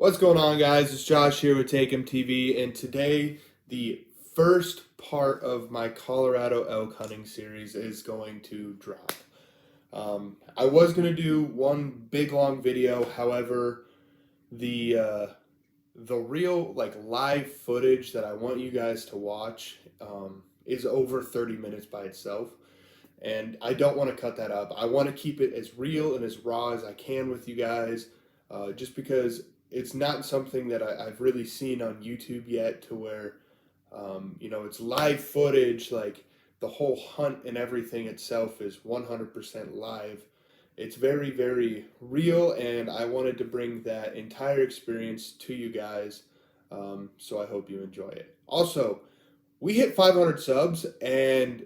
What's going on, guys? It's Josh here with Take Him TV, and today the first part of my Colorado elk hunting series is going to drop. I was going to do one big long video, however, the real live footage that I want you guys to watch is over 30 minutes by itself, and I don't want to cut that up. I want to keep it as real and as raw as I can with you guys, just because it's not something that I've really seen on YouTube yet, to where, it's live footage, like the whole hunt and everything itself is 100% live. It's very, very real, and I wanted to bring that entire experience to you guys, so I hope you enjoy it. Also, we hit 500 subs, and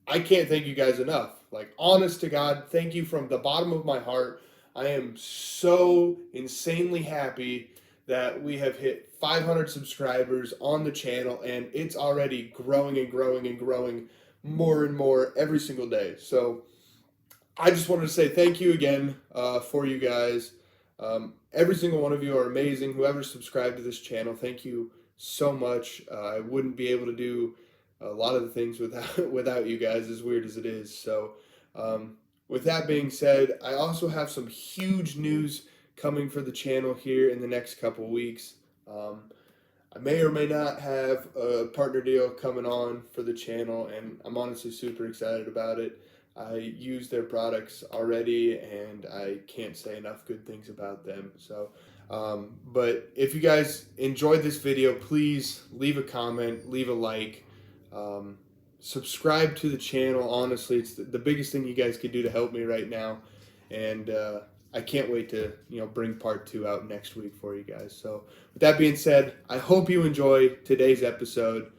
I can't thank you guys enough. Like, honest to God, thank you from the bottom of my heart. I am so insanely happy that we have hit 500 subscribers on the channel, and it's already growing and growing and growing more and more every single day. So I just wanted to say thank you again for you guys. Every single one of you are amazing. Whoever subscribed to this channel, thank you so much. I wouldn't be able to do a lot of the things without you guys, as weird as it is. So with that being said, I also have some huge news coming for the channel here in the next couple weeks. I may or may not have a partner deal coming on for the channel, and I'm honestly super excited about it. I use their products already, and I can't say enough good things about them. So, but if you guys enjoyed this video, please leave a comment, leave a like. Subscribe to the channel. Honestly, it's the biggest thing you guys could do to help me right now, and I can't wait to bring part 2 out next week for you guys. So with that being said, I hope you enjoy today's episode.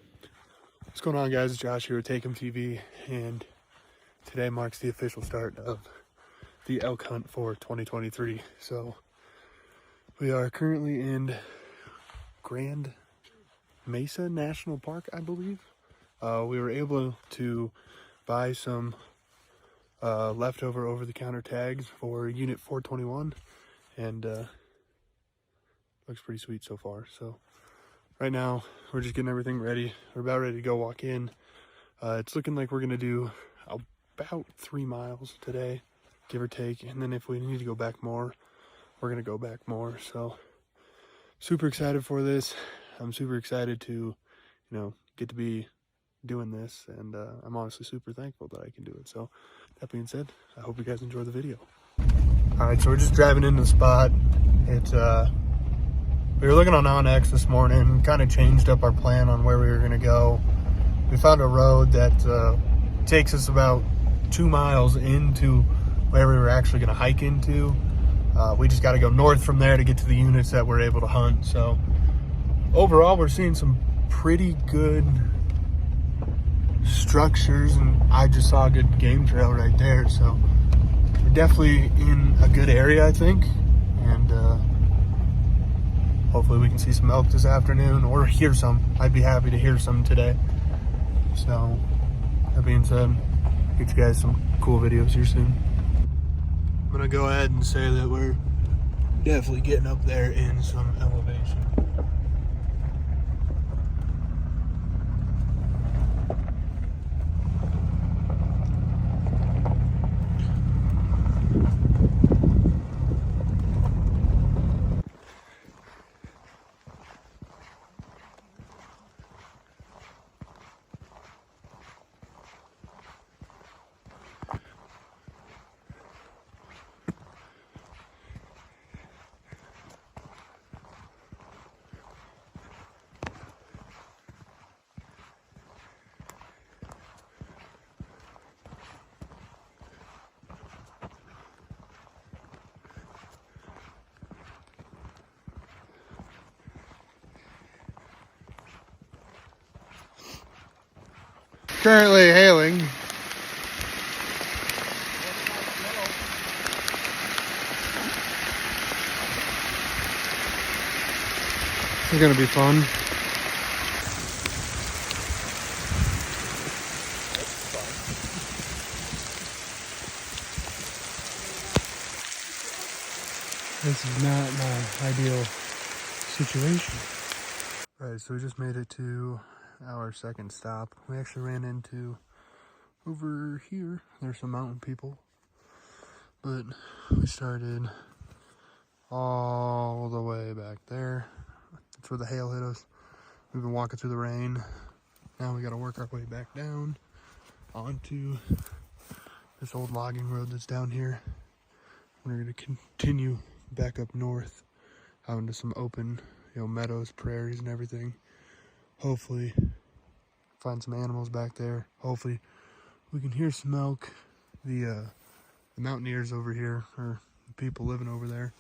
What's going on, guys? It's Josh here with Take Him TV, and today marks the official start of the elk hunt for 2023. So we are currently in Grand Mesa National Park, I believe. We were able to buy some leftover over-the-counter tags for Unit 421, and looks pretty sweet so far. So right now we're just getting everything ready. We're about ready to go walk in. It's looking like we're gonna do about 3 miles today, give or take, and then if we need to go back more, we're gonna go back more. So super excited for this. I'm super excited to get to be doing this, and I'm honestly super thankful that I can do it. So that being said, I hope you guys enjoy the video. All right, so we're just driving into the spot. It's we were looking on OnX this morning, kind of changed up our plan on where we were going to go. We found a road that takes us about 2 miles into where we were actually going to hike into. We just got to go north from there to get to the units that we're able to hunt. So overall, we're seeing some pretty good structures, and I just saw a good game trail right there. So we're definitely in a good area, I think, and hopefully we can see some elk this afternoon, or hear some. I'd be happy to hear some today. So that being said, get you guys some cool videos here soon. I'm gonna go ahead and say that we're definitely getting up there in some elevation. Currently hailing. This is gonna be fun. This is not my ideal situation. Alright, so we just made it to our second stop. We actually ran into over here. There's some mountain people. But we started all the way back there. That's where the hail hit us. We've been walking through the rain. Now we gotta work our way back down onto this old logging road that's down here. We're gonna continue back up north out into some open, meadows, prairies, and everything. Hopefully find some animals back there. Hopefully we can hear some elk. The mountaineers over here, or the people living over there,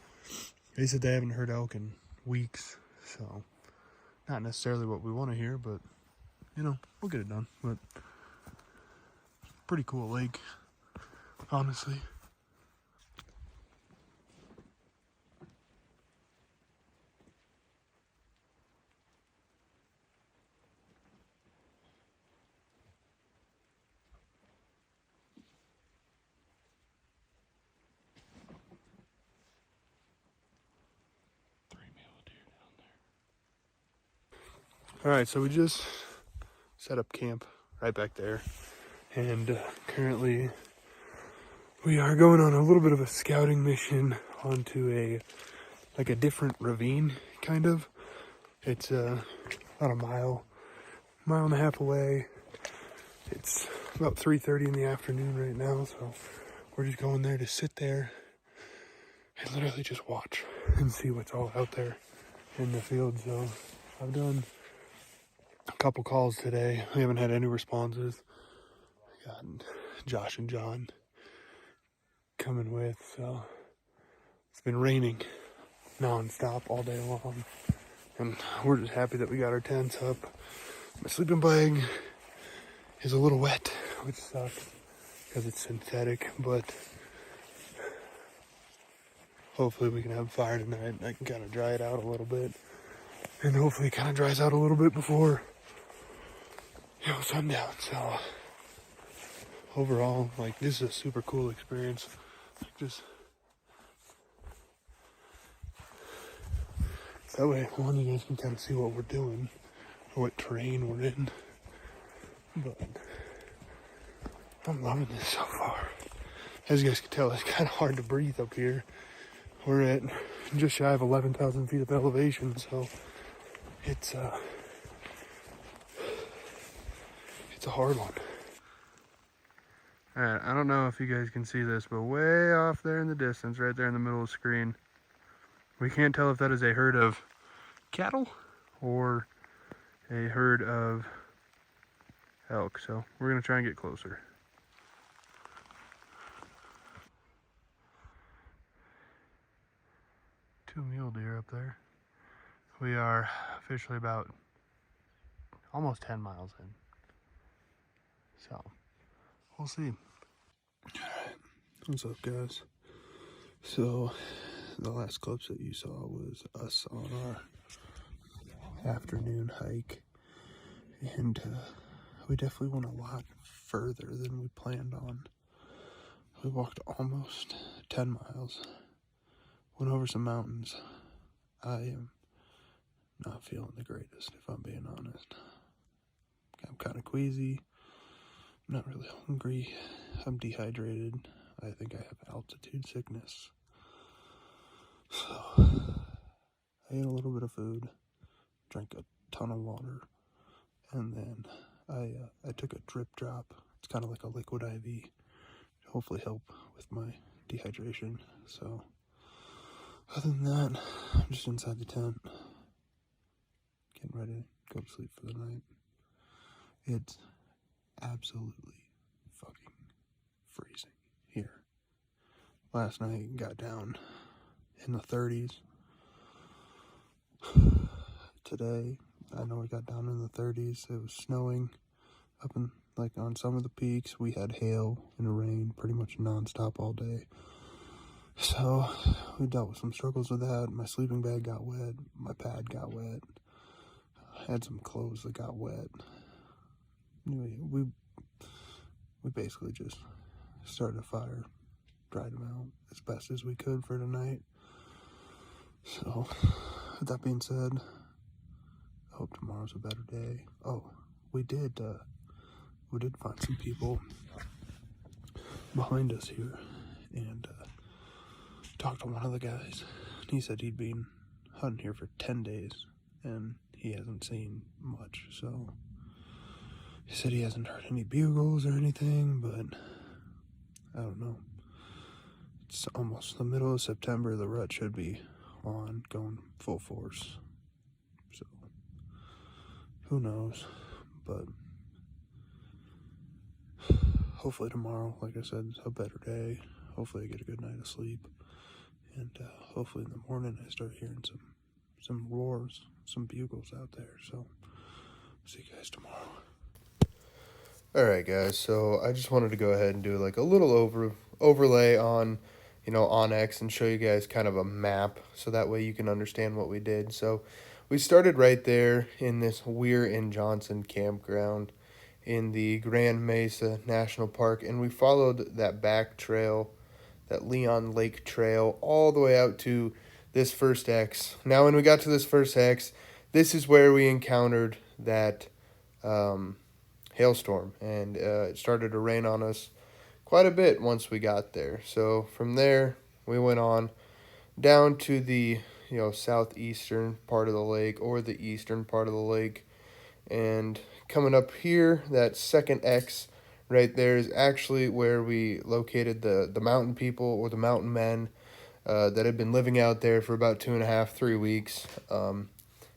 they said they haven't heard elk in weeks. So not necessarily what we want to hear, but we'll get it done. But pretty cool lake, honestly. All right, so we just set up camp right back there, and currently we are going on a little bit of a scouting mission onto a different ravine, kind of. It's about a mile and a half away. It's about 3:30 in the afternoon right now, so we're just going there to sit there and literally just watch and see what's all out there in the field. So I've done a couple calls today. We haven't had any responses. I got Josh and John coming with, so it's been raining non-stop all day long, and we're just happy that we got our tents up. My sleeping bag is a little wet, which sucks because it's synthetic, but hopefully we can have fire tonight and I can kind of dry it out a little bit, and hopefully it kind of dries out a little bit before sundown. So overall, this is a super cool experience. Just that way, one, you guys can kind of see what we're doing or what terrain we're in. But I'm loving this so far. As you guys can tell, it's kind of hard to breathe up here. We're at just shy of 11,000 feet of elevation, so it's a hard one. Alright, I don't know if you guys can see this, but way off there in the distance, right there in the middle of the screen, we can't tell if that is a herd of cattle or a herd of elk, so we're going to try and get closer. Two mule deer up there. We are officially about almost 10 miles in. So, we'll see. Alright, what's up, guys? So, the last clips that you saw was us on our afternoon hike, and we definitely went a lot further than we planned on. We walked almost 10 miles, went over some mountains. I am not feeling the greatest, if I'm being honest. I'm kind of queasy. I'm not really hungry. I'm dehydrated. I think I have altitude sickness. So, I ate a little bit of food, drank a ton of water, and then I took a drip drop. It's kind of like a liquid IV to hopefully help with my dehydration. So, other than that, I'm just inside the tent, getting ready to go to sleep for the night. It's absolutely fucking freezing here. Last night got down in the 30s. Today, I know it got down in the 30s. It was snowing up in, on some of the peaks. We had hail and rain pretty much non-stop all day. So, we dealt with some struggles with that. My sleeping bag got wet. My pad got wet. I had some clothes that got wet. Anyway, we basically just started a fire, dried them out as best as we could for tonight. So, that being said, I hope tomorrow's a better day. Oh, we did find some people behind us here, and talked to one of the guys. He said he'd been hunting here for 10 days, and he hasn't seen much, so he said he hasn't heard any bugles or anything, but I don't know. It's almost the middle of September. The rut should be on, going full force. So, who knows? But hopefully tomorrow, like I said, is a better day. Hopefully I get a good night of sleep. And hopefully in the morning I start hearing some roars, some bugles out there. So, see you guys tomorrow. Alright guys, so I just wanted to go ahead and do like a little overlay on, onX and show you guys kind of a map so that way you can understand what we did. So we started right there in this Weir and Johnson campground in the Grand Mesa National Park, and we followed that back trail, that Leon Lake Trail, all the way out to this first X. Now when we got to this first X, this is where we encountered that hailstorm, and it started to rain on us quite a bit once we got there. So from there we went on down to the southeastern part of the lake, or the eastern part of the lake, and coming up here, that second X right there is actually where we located the mountain people, or the mountain men that had been living out there for about 2.5-3 weeks, and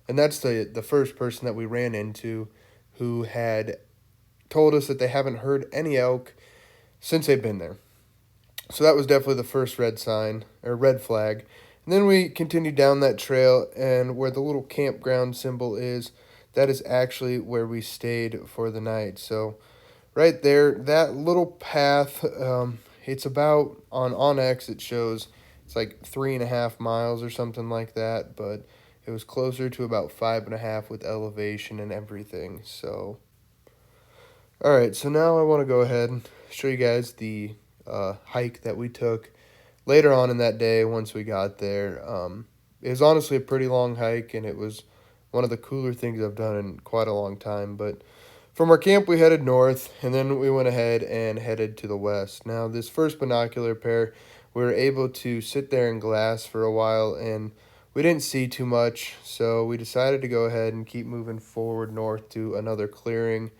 that's the first person that we ran into who had told us that they haven't heard any elk since they've been there. So that was definitely the first red flag. And then we continued down that trail, and where the little campground symbol is, that is actually where we stayed for the night. So right there, that little path, it's about, on onX it shows it's like 3.5 miles or something like that, but it was closer to about 5.5 with elevation and everything. So alright, so now I want to go ahead and show you guys the hike that we took later on in that day once we got there. It was honestly a pretty long hike, and it was one of the cooler things I've done in quite a long time. But from our camp, we headed north, and then we went ahead and headed to the west. Now, this first binocular pair, we were able to sit there in glass for a while, and we didn't see too much, so we decided to go ahead and keep moving forward north to another clearing,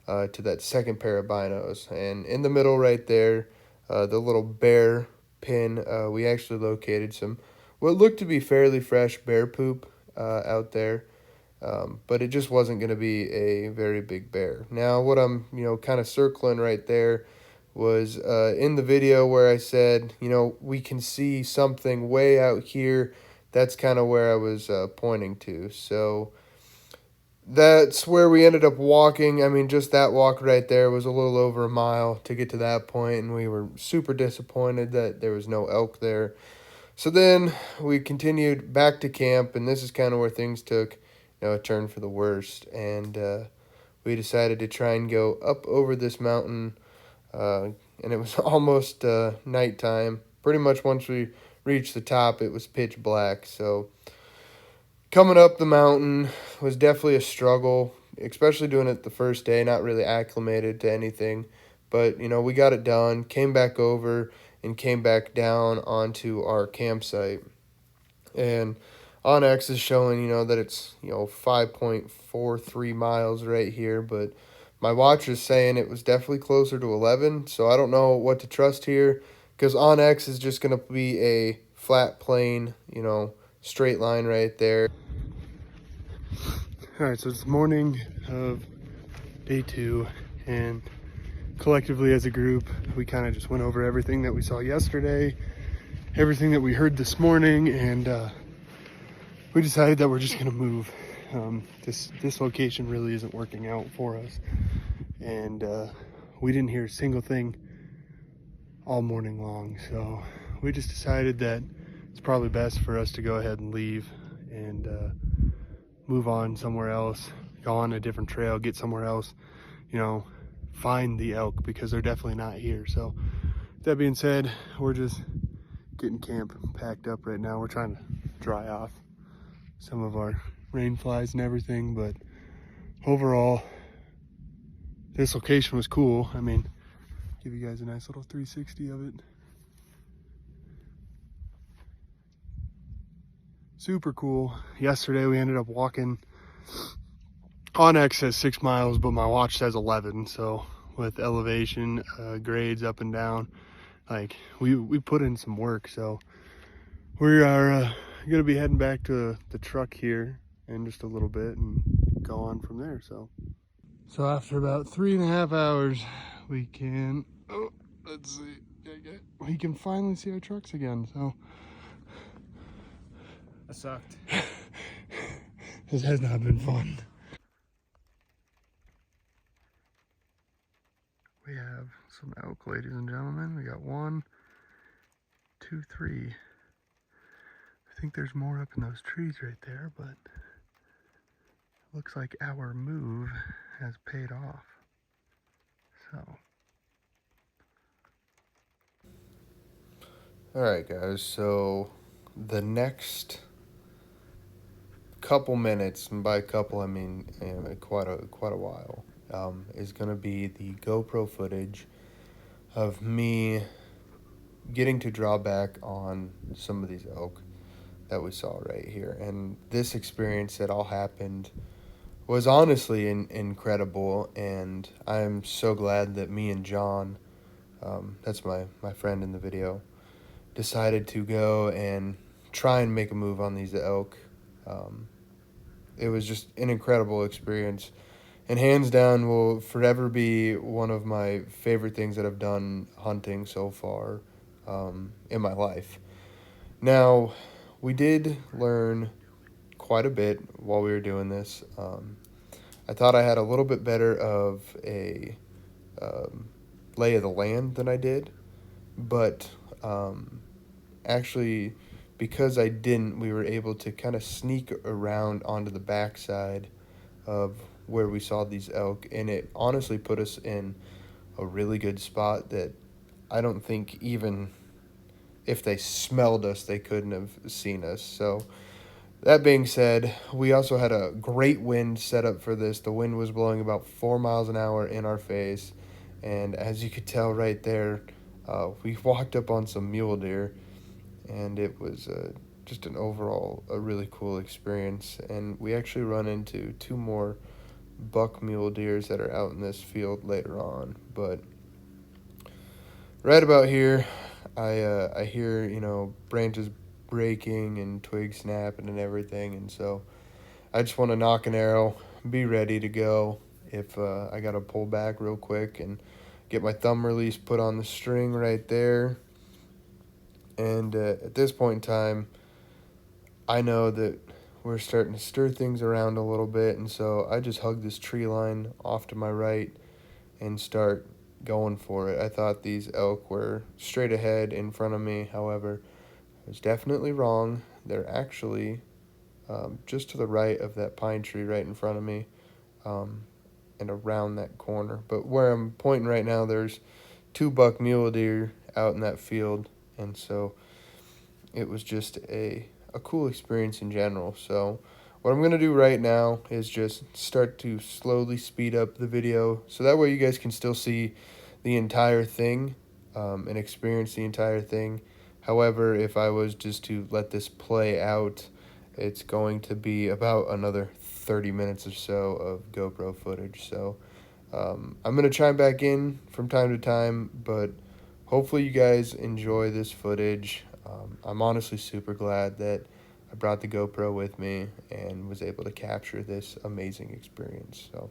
to that second pair of binos. And in the middle right there, the little bear pin, we actually located some what looked to be fairly fresh bear poop out there, but it just wasn't going to be a very big bear. Now what I'm kind of circling right there was in the video where I said we can see something way out here. That's kind of where I was pointing to. So that's where we ended up walking. I mean, just that walk right there was a little over a mile to get to that point, and we were super disappointed that there was no elk there. So then we continued back to camp, and this is kind of where things took a turn for the worst. And we decided to try and go up over this mountain, and it was almost nighttime. Pretty much once we reached the top, it was pitch black. So coming up the mountain was definitely a struggle, especially doing it the first day, not really acclimated to anything. But, we got it done, came back over, and came back down onto our campsite. And onX is showing, that it's, 5.43 miles right here. But my watch is saying it was definitely closer to 11. So I don't know what to trust here, because onX is just going to be a flat plane, straight line right there. Alright, so it's morning of day 2, and collectively as a group, we kind of just went over everything that we saw yesterday, everything that we heard this morning, and we decided that we're just going to move. This location really isn't working out for us, and we didn't hear a single thing all morning long, so we just decided that it's probably best for us to go ahead and leave and move on somewhere else, go on a different trail, get somewhere else, find the elk, because they're definitely not here. So that being said, we're just getting camp packed up right now. We're trying to dry off some of our rain flies and everything, but overall, this location was cool. I mean, give you guys a nice little 360 of it. Super cool. Yesterday we ended up walking on X says 6 miles, but my watch says 11. So with elevation, grades up and down, like we put in some work. So we are gonna be heading back to the truck here in just a little bit and go on from there. So after about 3.5 hours, we can, oh, let's see, we can finally see our trucks again. So That sucked. this has not been fun. We have some elk, ladies and gentlemen. We got 1, 2, 3. I think there's more up in those trees right there, but it looks like our move has paid off. So. Alright guys, so the next couple minutes, and by couple I mean quite a while, is going to be the GoPro footage of me getting to draw back on some of these elk that we saw right here. And this experience that all happened was honestly incredible, and I'm so glad that me and John, that's my friend in the video, decided to go and try and make a move on these elk. It was just an incredible experience, and hands down will forever be one of my favorite things that I've done hunting so far in my life. Now, we did learn quite a bit while we were doing this. I thought I had a little bit better of a lay of the land than I did, but actually, because I didn't, we were able to kind of sneak around onto the backside of where we saw these elk, and it honestly put us in a really good spot that I don't think even if they smelled us, they couldn't have seen us. So that being said, we also had a great wind set up for this. The wind was blowing about 4 miles an hour in our face, and as you could tell right there, we walked up on some mule deer, and it was just an overall a really cool experience. And we actually run into 2 more buck mule deers that are out in this field later on. But right about here, I hear, branches breaking and twigs snapping and everything, and so I just want to knock an arrow, be ready to go if I got to pull back real quick and get my thumb release put on the string right there. And at this point in time, I know that we're starting to stir things around a little bit, and so I just hug this tree line off to my right and start going for it. I thought these elk were straight ahead in front of me. However, I was definitely wrong. They're actually just to the right of that pine tree right in front of me, and around that corner. But where I'm pointing right now, there's 2 buck mule deer out in that field, and so it was just a cool experience in general. So what I'm going to do right now is just start to slowly speed up the video so that way you guys can still see the entire thing and experience the entire thing. However, if I was just to let this play out, it's going to be about another 30 minutes or so of GoPro footage. So I'm going to chime back in from time to time, but hopefully you guys enjoy this footage. I'm honestly super glad that I brought the GoPro with me and was able to capture this amazing experience. So.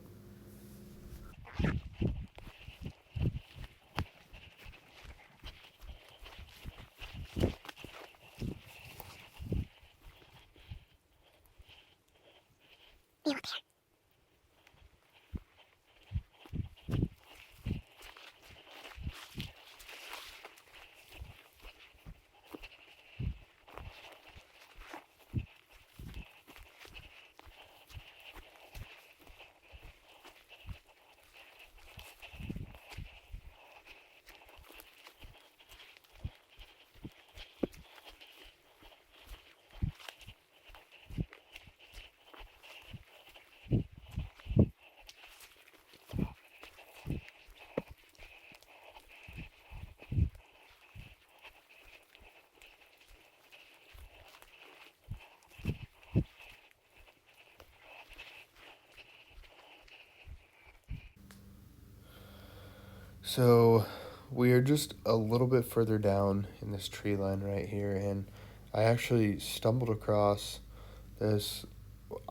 So we are just a little bit further down in this tree line right here, and I actually stumbled across this.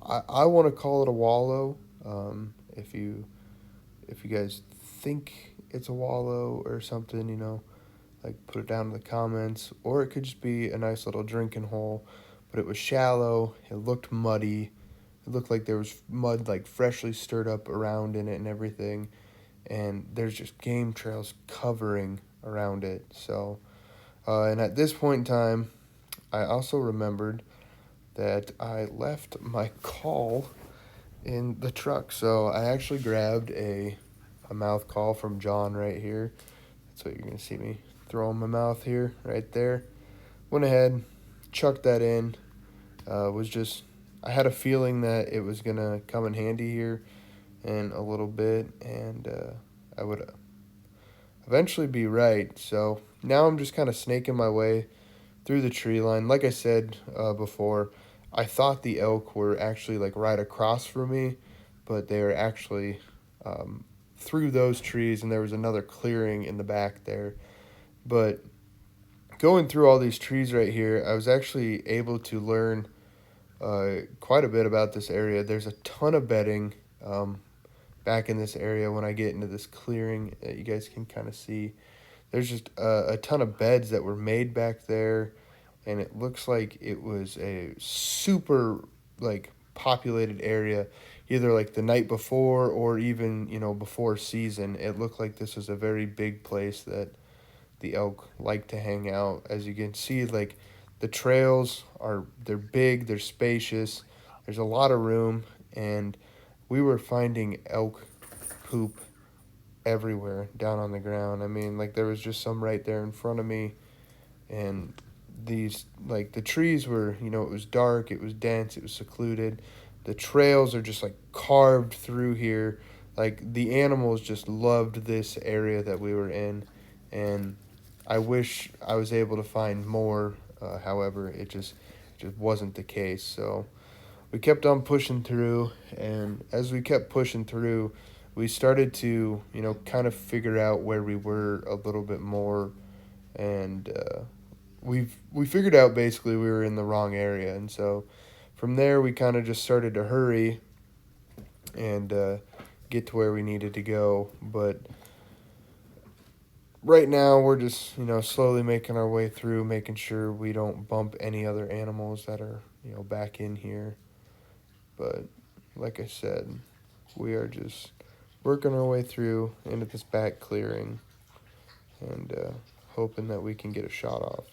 I want to call it a wallow. If you guys think it's a wallow or something, like put it down in the comments, or it could just be a nice little drinking hole. But it was shallow. It looked muddy. It looked like there was mud like freshly stirred up around in it and everything. And there's just game trails covering around it. So, and at this point in time, I also remembered that I left my call in the truck. So I actually grabbed a mouth call from John right here. That's what you're going to see me throw in my mouth here, right there. Went ahead, chucked that in. I had a feeling that it was going to come in handy here in a little bit, and I would eventually be right. So now I'm just kind of snaking my way through the tree line. Like I said before, I thought the elk were actually like right across from me, but they were actually through those trees, and there was another clearing in the back there. But going through all these trees right here, I was actually able to learn quite a bit about this area. There's a ton of bedding back in this area. When I get into this clearing that you guys can kind of see, there's just a ton of beds that were made back there, and it looks like it was a super like populated area, either like the night before or even before season. It looked like this was a very big place that the elk like to hang out. As you can see, like the trails they're big, they're spacious, there's a lot of room, and we were finding elk poop everywhere down on the ground. I mean, like there was just some right there in front of me, and these like the trees were, it was dark, it was dense, it was secluded. The trails are just like carved through here. Like the animals just loved this area that we were in, and I wish I was able to find more. However, it just wasn't the case. So we kept on pushing through, and as we kept pushing through, we started to kind of figure out where we were a little bit more, and we figured out basically we were in the wrong area. And so from there we kind of just started to hurry and get to where we needed to go. But right now we're just slowly making our way through, making sure we don't bump any other animals that are back in here. But like I said, we are just working our way through into this back clearing, and hoping that we can get a shot off.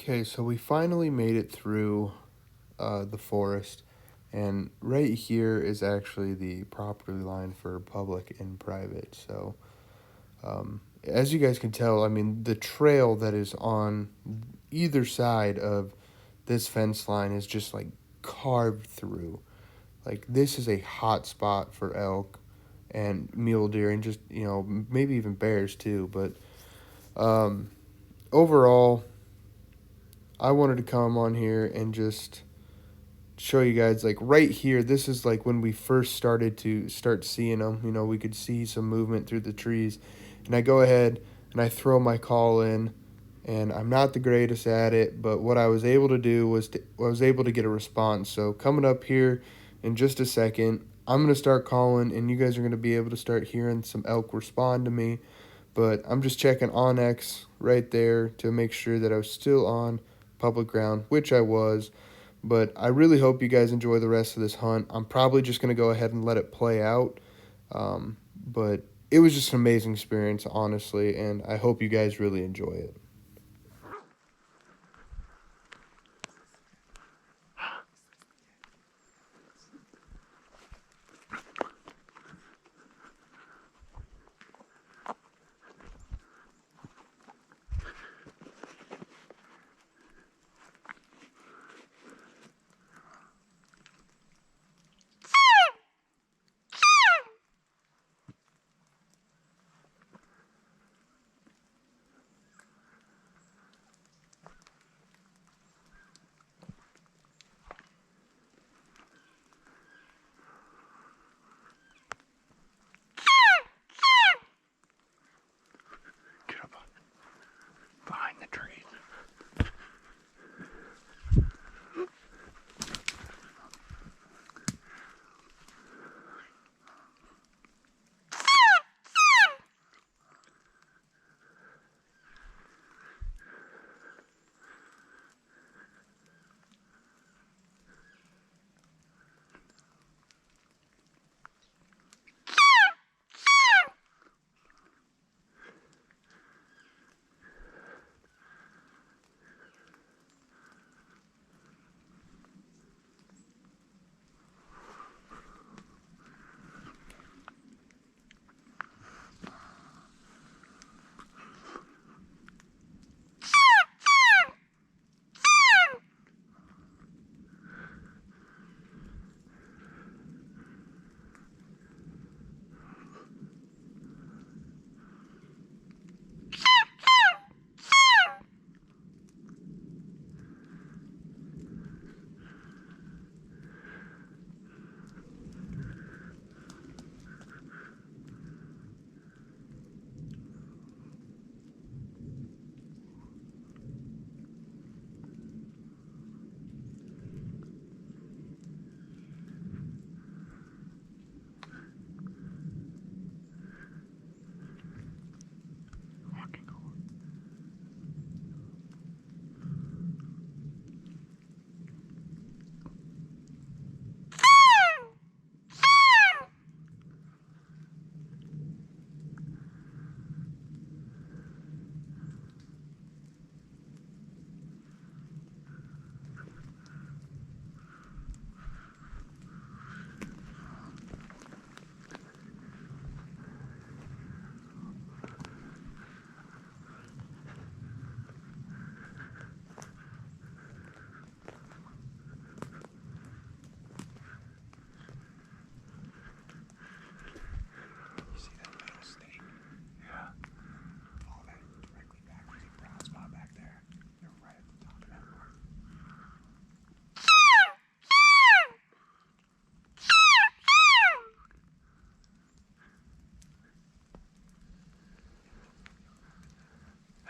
Okay, so we finally made it through the forest, and right here is actually the property line for public and private. So as you guys can tell, I mean, the trail that is on either side of this fence line is just like carved through. Like, this is a hot spot for elk and mule deer, and just, you know, maybe even bears too. But overall, I wanted to come on here and just show you guys, like, right here, this is like when we first started to start seeing them. You know, we could see some movement through the trees, and I go ahead and I throw my call in, and I'm not the greatest at it, but what I was able to do was I was able to get a response. So coming up here in just a second, I'm going to start calling, and you guys are going to be able to start hearing some elk respond to me. But I'm just checking onX right there to make sure that I was still on public ground, which I was. But I really hope you guys enjoy the rest of this hunt. I'm probably just going to go ahead and let it play out. But it was just an amazing experience, honestly, and I hope you guys really enjoy it. Get up behind the trees.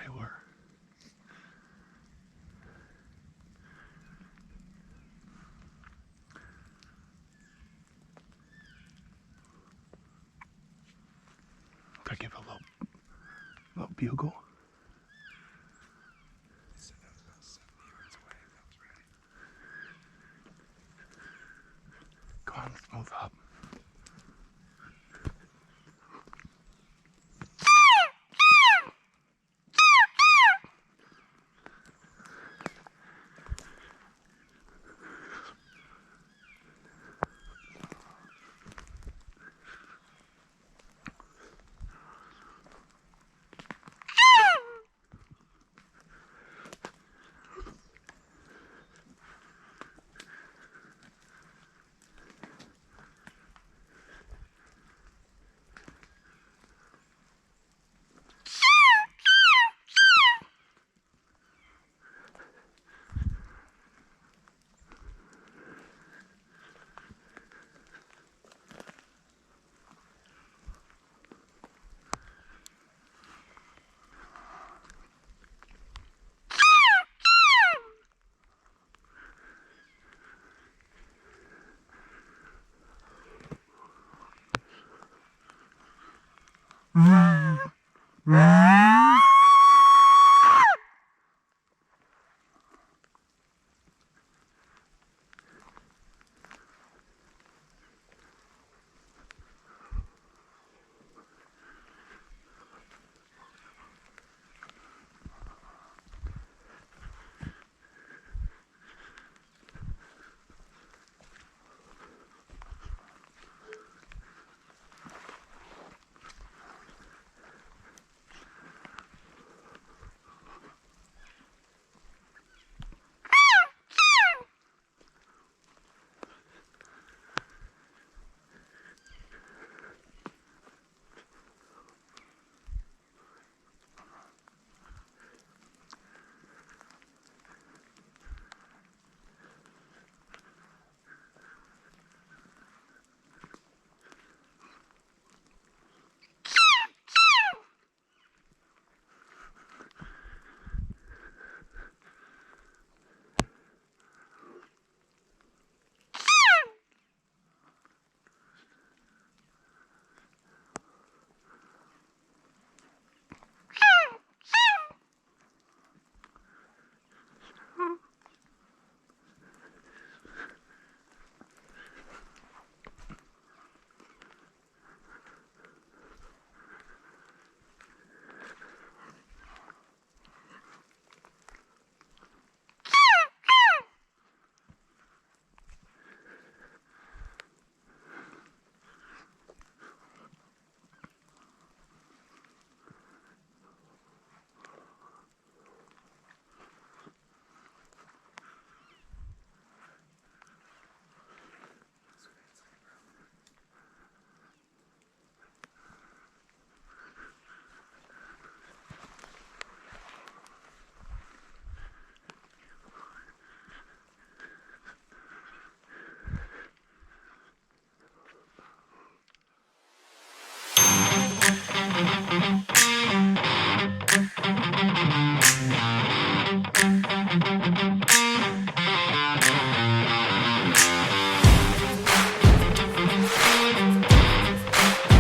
They were. Could I give a little bugle?